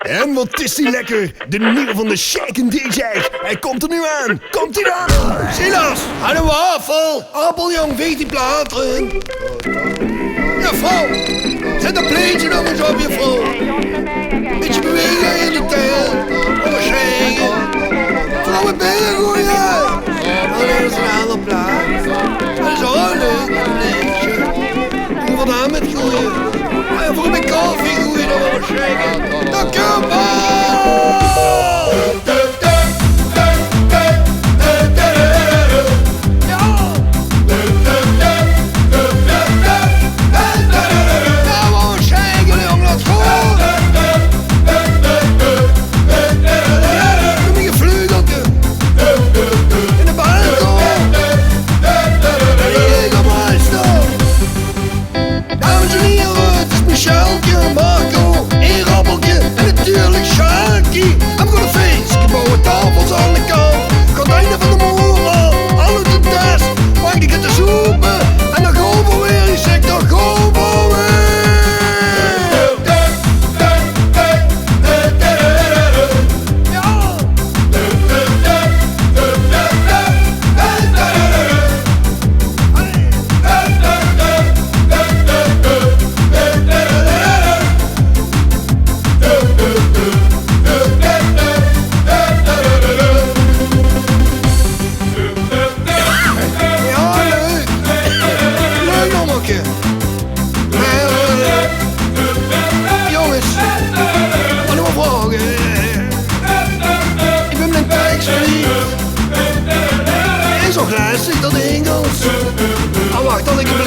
En wat is die lekker? De nieuwe van de Shakin DJ. Hij komt er nu aan. Komt hij dan? Silas, aan een wafel. Appeljong, veeg die plaat erin. Ja, vrouw. Zet dat pleetje nog eens op, je vrouw. Beetje bewegen in de tel. Overschrijgen. Vrouw met benen gooien. Dan is er een andere plaat. Dat is ook leuk. Een beetje. Hoe vandaan met gooien. Voor mijn koffie gooien dan overschrijgen. Dan kom maar. Marco, een rabbeltje en natuurlijk Shakin. I'm gonna face, ik bouw tafels aan de kant. Gordijnen van de moeren, alle de test. Maak ik het te soepen en dan gewoon voor weer. Ik zeg dan gewoon voor weer. Jongens, wat nog vragen? Ik ben mijn tekst verliefd. En zo grijs zit dat Engels. Ah, wacht, dan ik het